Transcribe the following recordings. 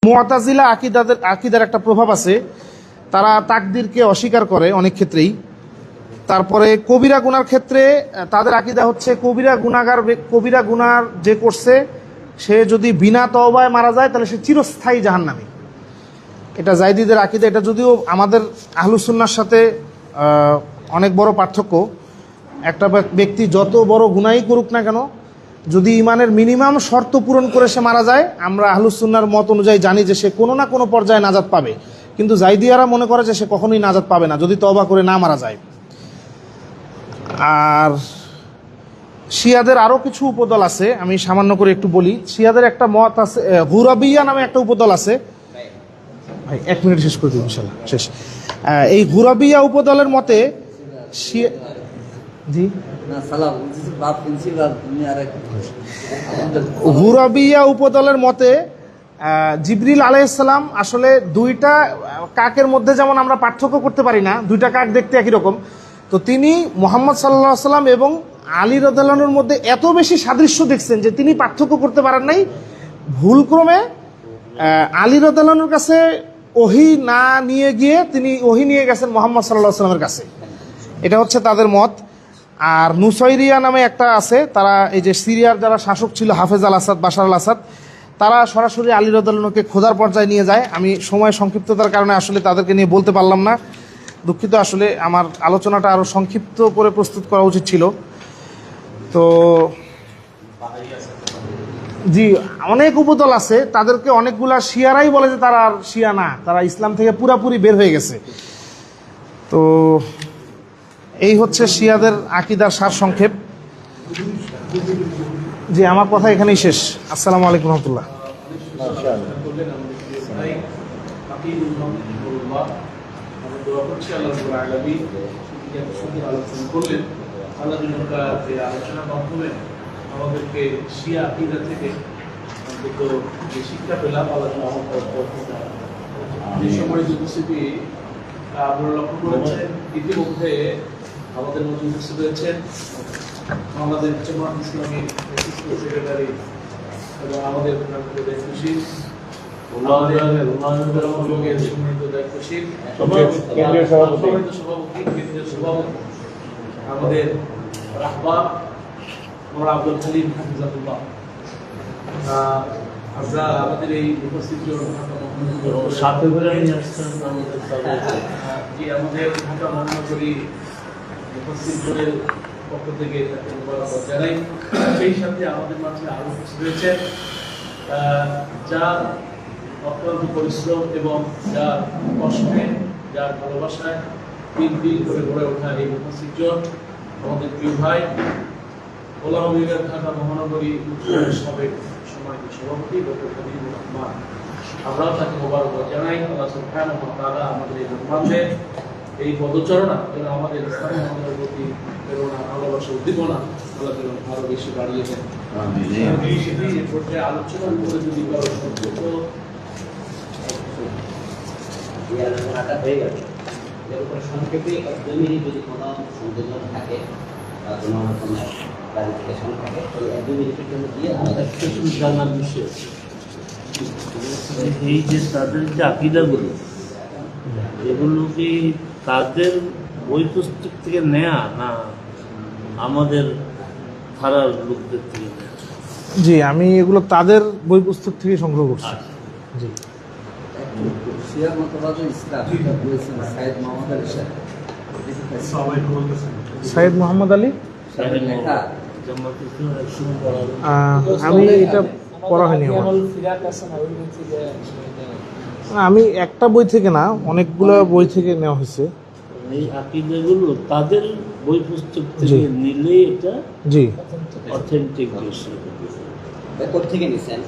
মুআতাজিলা আকিদার একটা প্রভাব আছে, তারা তাকদিরকে অস্বীকার করে অনেক ক্ষেত্রেই। তারপরে কবিরা গুনার ক্ষেত্রে তাদের আকিদা হচ্ছে কবিরা গুনার যে করছে সে যদি বিনা তওবায় মারা যায় তাহলে সে চিরস্থায়ী জাহান্নামী। এটা জাইদিদের আকিদা। এটা যদিও আমাদের আহলুস সুন্নাহর সাথে অনেক বড় পার্থক্য। একটা ব্যক্তি যত বড় গুনাহই করুক না কেন, যদি ইমানের মিনিমাম শর্ত পূরণ করে সে মারা যায়, আমরা আহলুস সুন্নাহর মত অনুযায়ী জানি যে সে কোনো না কোনো পর্যায়ে নাজাত পাবে। কিন্তু জাইদিয়ারা মনে করে যে সে কখনোই নাজাত পাবে না যদি তওবা করে না মারা যায়। আর শিয়াদের আরও কিছু উপদল আছে, আমি সামান্য করে একটু বলি। শিয়াদের একটা মত আছে, গুরাবিয়া নামে একটা উপদল আছে। ভাই 1 মিনিট শেষ করে দিন ইনশাআল্লাহ, শেষ। এই গুরাবিয়া উপদলের মতে জি গুরাবিয়া উপদলের মতে জিবরিল আলাইহিস সালাম আসলে দুইটা কাকের মধ্যে যেমন আমরা পার্থক্য করতে পারি না, দুইটা কাক দেখতে একই রকম, তো তিনি মুহাম্মদ সাল্লাল্লাহু আলাইহি সাল্লাম এবং আলী রাদিয়াল্লাহু আনহুর মধ্যে এত বেশি সাদৃশ্য দেখছেন যে তিনি পার্থক্য করতে পারেন নাই। ভুলক্রমে আলী রাদিয়াল্লাহু আনহুর কাছে ওহী না নিয়ে গিয়ে তিনি ওহী নিয়ে গেছেন মুহাম্মদ সাল্লাল্লাহু আলাইহি সাল্লামের কাছে। এটা হচ্ছে তাদের মত। আর নুসাইরিয়া নামে একটা আছে, তারা এই যে সিরিয়ার যারা শাসক ছিল হাফেজ আল আসাদ, বাশার আল আসাদ, তারা সরাসরি আলী রাদিয়াল্লাহু আনহুকে খোদার পর্যায়ে নিয়ে যায়। আমি সময় সংক্ষিপ্ততার কারণে আসলে তাদেরকে নিয়ে বলতে পারলাম না, দুঃখিত। আসলে আমার আলোচনাটা আরও সংক্ষিপ্ত করে প্রস্তুত করা উচিত ছিল। তো জি, অনেক উপদল আছে, তাদেরকে অনেকগুলা শিয়ারাই বলে যে তারা আর শিয়া না, তারা ইসলাম থেকে পুরাপুরি বের হয়ে গেছে। তো এই হচ্ছে শিয়াদের আকিদার সার সংক্ষেপ। জি, আমার কথা এখানেই শেষ। আসসালামু আলাইকুম রহমতুল্লাহ। আমাদেরকে শিয়া আকিদা থেকে অন্তত যে শিক্ষা পেলাম আলোচনা যে সময় উপস্থিতি আপনারা লক্ষ্য করেছেন, ইতিমধ্যে আমাদের মধ্যে উপস্থিত হয়েছেন বাংলাদেশ জামাত ইসলামী সেক্রেটারি এবং আমাদের দায়িত্বশীল আমাদের রাহবার আব্দুল হালিম হাফিজাতুল্লাহ। আমরা আমাদের এই উপস্থিত সাথে করে আমাদের ঢাকা মহানগরী উপস্থিতের পক্ষ থেকে জানাই। সেই সাথে আমাদের মাঝে আরো উপস্থিত রয়েছেন যার অত্যন্ত পরিশ্রম এবং যার কষ্টে, যার ভালোবাসায় দিন করে গড়ে ওঠা এই উপস্থিত আমাদের প্রিয় ভাই ওলামা বিভাগ ঢাকা মহানগরী সাবেক সম্মানিত সভাপতি ডক্টর হাবিবুর রহমান। আমরাও তাকে মোবারকবাদ জানাই। আল্লাহ সুবহানাহু ওয়া তাআলা আমাদের এই রহমানদের এই পদচারণা যেন আমাদের ইসলামী ধর্মের প্রতি প্রেরণা, ভালোবাসা, উদ্দীপনা আল্লাহ যেন আরো বেশি বাড়িয়ে দেন। এই পর্যায়ে আলোচনার উপরে যদি কারো সংক্ষিপ্ত আলোচনাটা হয়ে গেল, এর উপরে সংক্ষেপে 2 মিনিট যদি কোনো সংযোজন থাকে বা কোনো রকমের ক্লারিফিকেশন থাকে তাহলে 2 মিনিটের জন্য দিয়ে আমাদের কিছু জানার বিষয় এই যে তাদের যে আকিদাগুলো, এগুলো কি তাদের বই পুস্তক থেকে নেয়া না আমাদের খারাপ লোকদের থেকে নেয়া? জি, আমি এগুলো তাদের বই পুস্তক থেকে সংগ্রহ করছি। জি, শিয়া মতবাদ ইসলাম এটা বলেছেন সাইয়েদ মোহাম্মদ আলী সাহেব। সাইয়েদ মোহাম্মদ আলী, লেখা আমি এটা পড়া হয়নি আমার। আমি একটা বই থেকে না, অনেকগুলো বই থেকে নেওয়া হয়েছে। এই আকিদাগুলো তাদের বই পুস্তক থেকে নিলে এটা জি অথেন্টিক বেশি। থেকে নিছেন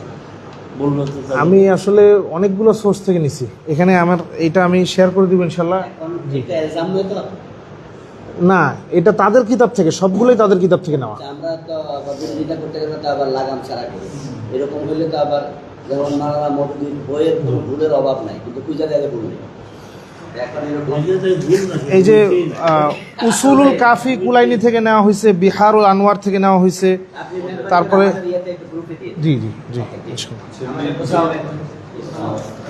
বললো তো আমি আসলে অনেকগুলো সোর্স থেকে নিছি। এখানে আমার এটা আমি শেয়ার করে দিব ইনশাল্লাহ। এটা এলজাম নয় তো না, এটা তাদের কিতাব থেকে, সবগুলোই তাদের কিতাব থেকে নেওয়া। আমরা তো আবার বিরোধিতা করতে গেলে তো আবার লাগাম ছাড়া করি। এরকম হলে তো আবার যেমন মাওলানা মওদুদীর বইয়ের কোনো ভুলের অভাব নাই, কিন্তু পূজা জায়গায় ভুল নেই। এখন এরকম এই যে উসুলুল কাফি কুলাইনি থেকে নেওয়া হয়েছে, বিহারুল আনোয়ার থেকে নেওয়া হয়েছে, তারপরে জি জি জি।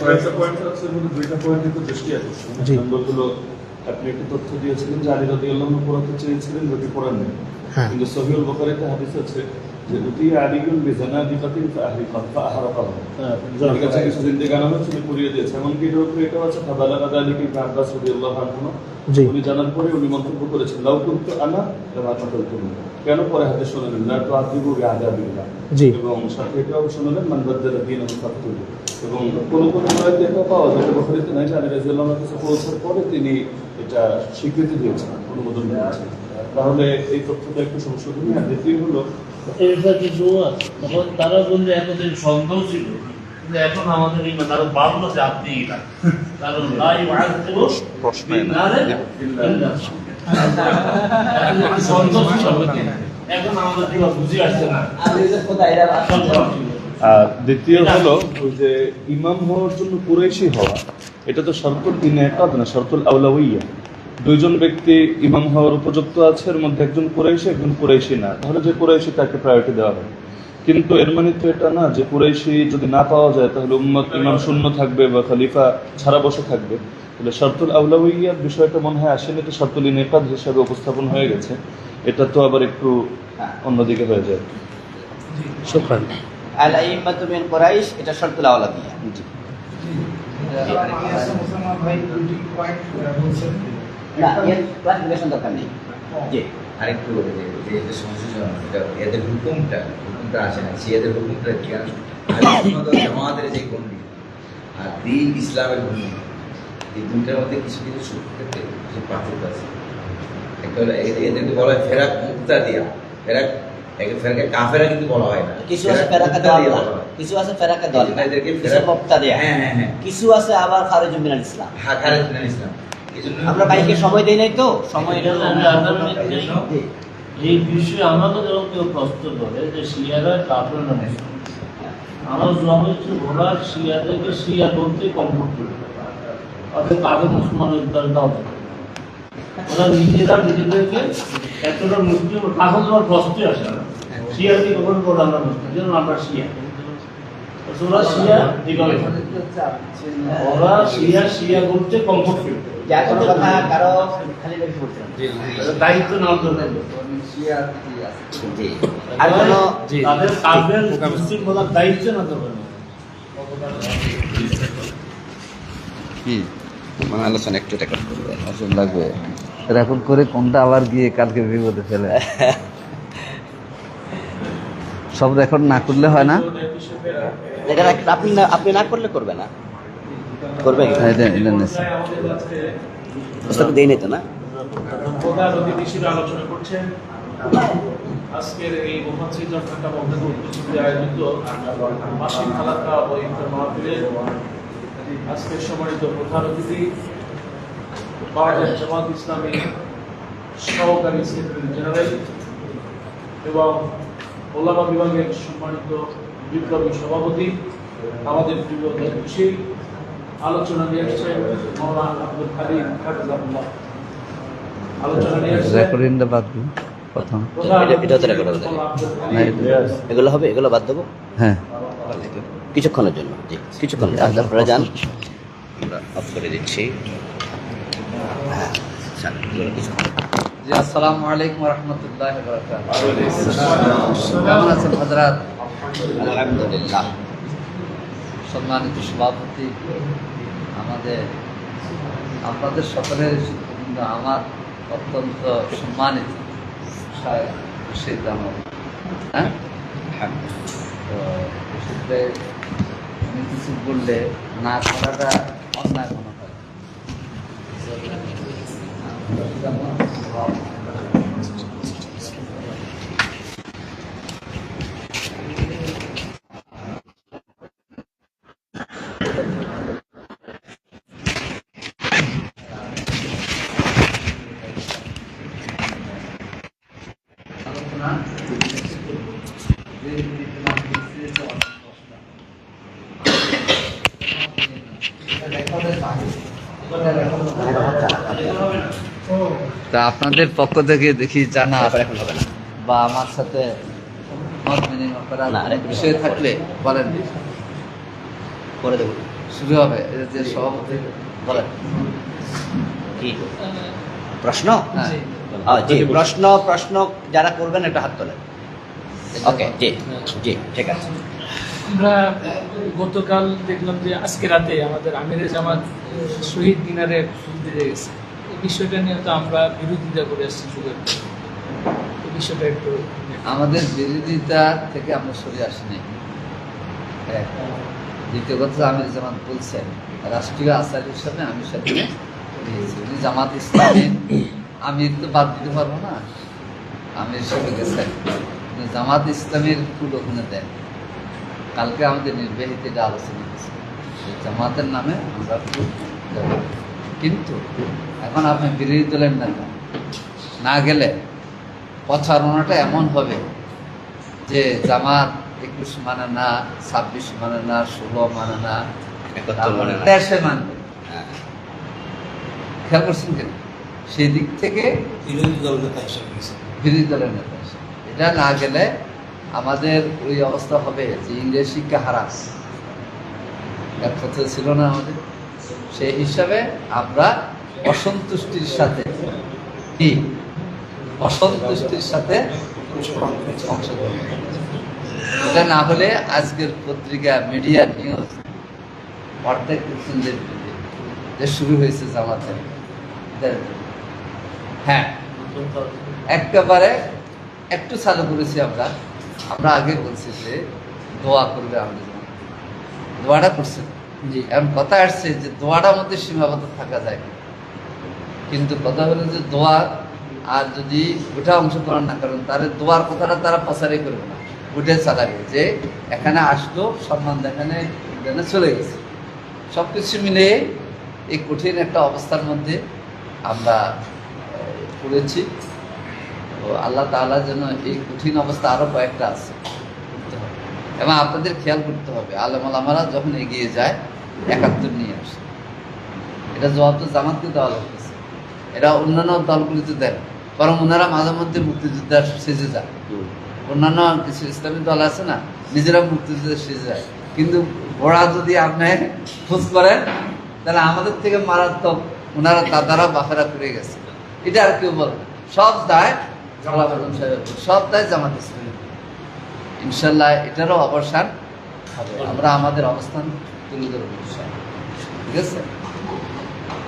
কয়েকটা পয়েন্ট আছে, এর মধ্যে দুইটা পয়েন্ট কিন্তু দৃষ্টি আকর্ষণ। জি। নম্বর হলো, আপনি একটি তথ্য দিয়েছিলেন যে আলী রাদিয়াল্লাহু আনহু পড়াতে চেয়েছিলেন, রুটি পড়ান নেই। হ্যাঁ। কিন্তু সহিহুল বুখারীতে হাদিস আছে যে উতি আলিয়ুন বিজানাদিকাতিন ফাআহরাকাহু। ঠিক আছে, কিছু জিন্দেগানা হচ্ছে উনি পুড়িয়ে দিয়েছে। এমনকি এটার উপরে এটাও আছে ফাদালাকা যালিকা ইবনে আব্বাস রাদিয়াল্লাহু আনহু। জি। উনি জানার পরে উনি মন্তব্য করেছেন লাউ কুনতু আনা লামা কাতালতু। কেন পরে হাদিস শোনালেন লা তুআযিবু বিআযাবিল্লাহ। জি। এবং সাথে এটাও শোনালেন মান বাদদালা দীনাহু ফাকতুলু। এবং কোন কোন রাতে এটা পাওয়া যায়, বুখারীতে নাই যে আলী রাদিয়াল্লাহু আনহু কাছে পৌঁছার পরে তিনি এটা স্বীকৃতি দিয়েছেন, অনুমোদন দিয়েছেন। তাহলে এই তথ্যটা একটু সংশোধনী। আর দ্বিতীয় হলো, এটা কিছু তখন তারা বললে এতদিন সন্দেহ ছিল, কিন্তু এখন আমাদের ইমান আরো বাড়লো যে আপনি কারণ লাই সন্দেহ ছিল, এখন আমাদের দিকে বুঝে আসছে না। আর দ্বিতীয় হলো ওই যে ইমাম হওয়ার জন্য কুরাইশি হওয়া, এটা তো শর্তুল ইনআকাদ না, শর্তুল আউলাউইয়া। দুইজন ব্যক্তি ইমাম হওয়ার উপযুক্ত আছে, এর মধ্যে একজন কুরাইশি একজন কুরাইশি না, তাহলে যে কুরাইশি তাকে প্রায়োরিটি দেওয়া হয়। কিন্তু এর মানে তো এটা না যে কুরাইশি যদি না পাওয়া যায় তাহলে উম্মত ইমাম শূন্য থাকবে বা খলিফা ছাড়া বসে থাকবে। তাহলে শর্তুল আউলাউইয়ার বিষয়টা মনে হয় আসেনি, এটা শর্তুল ইনআকাদ হিসাবে উপস্থাপন হয়ে গেছে। এটা তো আবার একটু অন্যদিকে হয়ে যায়। শুকরান। আল আইম্মাতু মিন কুরাইশ, এটা শর্তুল আওলাদিয়া। জি। না, এর ক্লাসিফিকেশন দরকার নেই। জি। আরেকটু বলে যে যে যে সংযোজন এটা এদের হুকুমটা আসে না, সিয়াদের হুকুমটা কি আর জামাতের যে গন্ডি আর দিন ইসলামের গন্ডি, এই দুইটার মধ্যে কিছু কিছু ক্ষেত্রে কিছু পার্থক্য আছে। একটা হলো এদেরকে বলা হয় ফেরাক মুক্তা দিয়া, ফেরাকে কাফেরা কিন্তু বলা হয় না, কিছু আছে ফেরাকা দল, কিছু আছে ফেরাকা দল, এদেরকে কিছু মুক্তাদিয়া। হ্যাঁ হ্যাঁ হ্যাঁ কিছু আছে আবার খারিজুম মিনাল ইসলাম। খারেজ মিনাল ইসলাম। এই জন্য আমরা বাইকে সময় দেই নাই তো, সময় এটা এই বিষয়ে আমাকে যখন কেউ প্রশ্ন করে যে শিয়ারা কাফের না মুসলিম, আমার জবাব হচ্ছে ওরা শিয়াদেরকে শিয়া বলতে কমফোর্ট করে, অর্থাৎ তাদের মুসলমানের উদ্ধারটাও থাকে। ওরা নিজেরা নিজেদেরকে এতটা মুসলিম তখন তোমার প্রশ্নই আসে না, শিয়াকে কখনো বলে আমরা মুসলিম, যেমন আমরা শিয়া। ওরা শিয়া এইভাবে থাকে। ওরা শিয়া বলতে কমফোর্ট ফিল করে। যা কোনো কথা কারো খালি বেশি বলতে না। দায়িত্ব নেওয়ার দরকার নেই। জি। আর কোনো তাদের কাফের মুসলিম বলার দায়িত্ব না দরকার নেই। মানে আলোচনা একটু রেকর্ড করবে, আসলে লাগবে রেকর্ড করে কোনটা আবার গিয়ে কালকে বিপদে ফেলে। সব রেকর্ড না করলে হয় না। এটা আপনি না করলে করবে না, করবে কি? এটা নিশ্চয়। আমাদের কাছে প্রস্তাব দেই নাই তো না। প্রধান অতিথি হিসেবে আলোচনা করছেন আজকের এই মুফাসসির ঢাকা মসজিদ উপস্থিতি আয়োজিত মাসিক হালাকা ও ইফতার মাহফিলের আজকের সম্মানিত প্রধান অতিথি বাংলাদেশ জামাত ইসলামী সহকারী সেক্রেটারি জেনারেল এবং ওলামা বিভাগের সম্মানিত বিপ্লবী সভাপতি, আমাদের প্রিয় দায়িত্বশীল আলোচনা নিয়ে এসেছেন মাওলানা আব্দুল হালিম হাফিজাহুল্লাহ। আলোচনা নিয়ে এসেছেন রেকর্ডিংটা বাদ দিন প্রথম। এটা তো রেকর্ড হবে না, এগুলো হবে, এগুলো বাদ দেবো হ্যাঁ কিছুক্ষণের জন্য। জি, কিছুক্ষণ আপনারা যান, আমরা অফ করে দিচ্ছি। হ্যাঁ, কিছুক্ষণ। জি, আসসালামু আলাইকুম রহমতুল্লাহ কেমন আছেন হযরত? আলহামদুলিল্লাহ। সম্মানিত সভাপতি, আপনাদের সকলের কিন্তু আমার অত্যন্ত সম্মানিত রশিদ আহমদ। হ্যাঁ, তো রশিদ উনি কিছু বললে না করাটা অন্যায় মনে হয়। তা আপনাদের পক্ষ থেকে দেখি জানা এখন হবে না। বা আমার সাথে মত বিনিময় করার না, বিষয় থাকলে বলেন। করে দেবো। শুরু হবে এই যে সভাপতি বলেন কি প্রশ্ন? হ্যাঁ জি, প্রশ্ন যারা করবেন একটা হাত তোলেন। ওকে, জি জি, ঠিক আছে। আমরা গতকাল দেখলাম যে আজকে রাতে আমাদের আমিরে জামাত শহীদ মিনারে ফুল দিতে গেছে। এই বিষয়টা নিয়ে তো আমরা বিরোধিতা করে আসছি যুগের পর। এই বিষয়টা একটু আমাদের বিরোধিতা থেকে আমরা সরে আসিনি। এক। দ্বিতীয় কথা, আমির জামাত বলছেন রাষ্ট্রীয় আচার হিসাবে আমি সেখানে দিয়েছি। উনি জামাত ইসলামী আমি তো বাদ দিতে পারবো না, আমি হিসেবে গেছেন কিন্তু জামাত ইসলামের ফুল ওখানে দেন। কালকে আমাদের নির্বাহীতে এটা আলোচনা হয়েছে যে জামাতের নামে আমরা ফুল দেব। কিন্তু এখন আপনি বিরোধী দলের নেতা না গেলে প্রচারণাটা এমন হবে যে জামাত 21 মানে না, 26 মানে না, 16 মানে না, 71 মানে না। 23 মানবে। খেয়াল করছেন কেন? সেই দিক থেকে বিরোধী দলের নেতা হিসেবে। এটা না গেলে আমাদের ওই অবস্থা হবে যে ইংরেজ শিক্ষা হারাস এক কথা ছিল না আমাদের। সেই হিসাবে আমরা অসন্তুষ্টির সাথে অংশগ্রহণ করেছি। এটা না হলে আজকের পত্রিকা মিডিয়া নিউজ অর্ধেক যে শুরু হয়েছে জামাতের। হ্যাঁ, একেবারে একটু চালু করেছি আমরা আগে বলছি যে দোয়া করবে আমাদের জন্য, দোয়াটা করছে। এখন কথা আসছে যে দোয়াটার মধ্যে সীমাবদ্ধ থাকা যায়, কিন্তু কথা হলো যে দোয়া আর যদি ওটা অংশগ্রহণ না করেন তাহলে দোয়ার কথাটা তারা প্রচারই করবে না, ওটাই চালাবে যে এখানে আসলো সম্মান দেখানে চলে গেছে। সব কিছু মিলে এই কঠিন একটা অবস্থার মধ্যে আমরা পড়েছি। তো আল্লাহ তাআলার জন্য এই কঠিন অবস্থা আরও কয়েকটা আছে করতে হবে, এবং আপনাদের খেয়াল করতে হবে আলেম ওলামারা যখন এগিয়ে যায় 71 নিয়ে আসে। এটা জবাব তো জামাতকে দেওয়া লাগতেছে, এটা অন্যান্য দলগুলিতে দেন, বরং ওনারা মাঝে মধ্যে মুক্তিযোদ্ধার সেজে যায়। অন্যান্য কিছু ইসলামী দল আছে না, নিজেরা মুক্তিযোদ্ধার সেজে যায়, কিন্তু ওরা যদি আপনি খোঁজ করেন তাহলে আমাদের থেকে মারাত্মক ওনারা দাদারা বাফেরা করে গেছে। এটা আর কেউ বলে না, সব দায় সব দায় জামাত ইসলামী। ইনশাল্লাহ এটারও অবসান হবে, আমরা আমাদের অবস্থান তুলে ধরবো ইনশাল্লাহ। ঠিক আছে,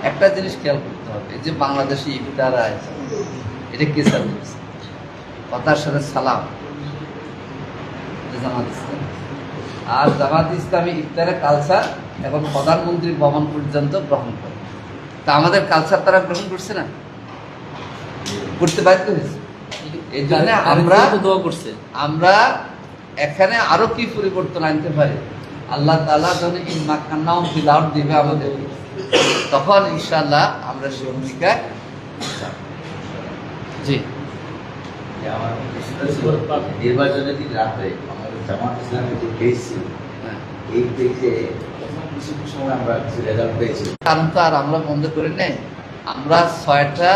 একটা জিনিস খেয়াল করতে হবে, এই যে বাংলাদেশি ইফতার আয়োজন, এটা কে চালু করেছে? কথার সাথে সালাম, জামাত ইসলামী। আর জামাত ইসলামী ইফতারের কালচার এখন প্রধানমন্ত্রী ভবন পর্যন্ত গ্রহণ করে। তা আমাদের কালচার তারা গ্রহণ করছে না, করতে বাধ্য হয়েছে। এই জন্য আমরা এখানে আরো কি পরিবর্তন আনতে পারি, আল্লাহ তাআলা যখন ইন্নাকান্নাও ফিল আরদ দিবে আমাদের, তখন ইনশাআল্লাহ আমরা সেই ভূমিকায় জি। আমার প্রশ্নটা ছিল, নির্বাচনের দিন রাতে আমাদের জামাত ইসলামের যে পেজ ছিল, এই পেজে কিছু সময় আমরা কিছু রেজাল্ট পেয়েছি। কারণ তো আর আমরা বন্ধ করে নেই, আমরা 6টা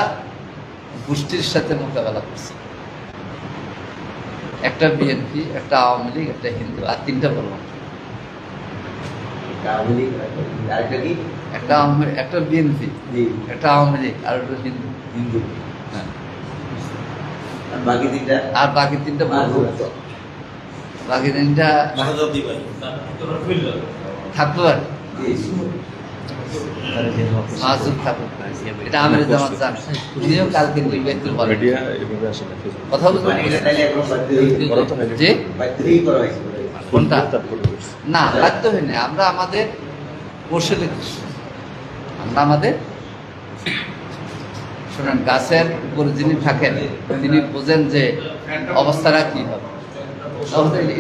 গোষ্ঠীর সাথে মোকাবেলা করছি, একটা বিএনপি, একটা আওয়ামী লীগ, একটা হিন্দু, আর 3টা বললাম। আওয়ামী লীগ আরেকটা কি? একটা বিএনপি, একটা আওয়ামী লীগ, আর একটা হিন্দু। হিন্দু। হ্যাঁ, আর বাকি তিনটা? আর বাকি 3টা বাকি 3টা থাকলো আর মাসুদ ঠাকুর। এটা আমির জামাত জান, উনিও কালকে নির্বাচিত বলেন কথা বলতে মানে এটা তাহলে একদম বাধ্যই যে করা হয়েছে। কোনটা না বাধ্য হয়নি, আমরা আমাদের কৌশলে আমরা আমাদের শোনেন, গাছের উপরে যিনি থাকেন তিনি বোঝেন যে অবস্থাটা কি হবে,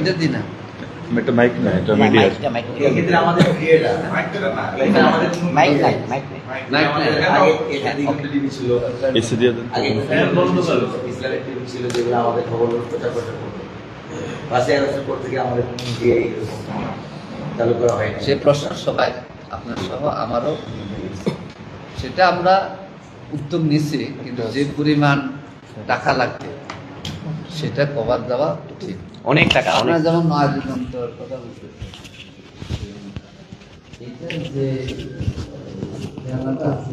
এটা দিই না। একটা মাইক না, এটা মিডিয়া। এক্ষেত্রে আমাদের ক্রিয়েটার এখানে আমাদের কোনো মাইক নাই, মাইক নাই। আগে এটা দ্বিগুণ টিভি ছিল, এসে দিয়ে দেন। আগে ইসলামিক টিভি ছিল যেগুলো আমাদের খবর প্রচার করতো। 5 আগস্টের পর থেকে আমাদের কোনো মিডিয়া এরকম চালু করা হয়নি। সে প্রশ্ন সবাই আপনার সহ আমারও, সেটা আমরা উদ্যোগ নিচ্ছি, কিন্তু যে পরিমাণ টাকা লাগবে সেটা কভার দেওয়া ঠিক। অনেক টাকা, আমরা যেমন 9 দিগন্তর কথা বলতে এটার যে জায়গাটা আছে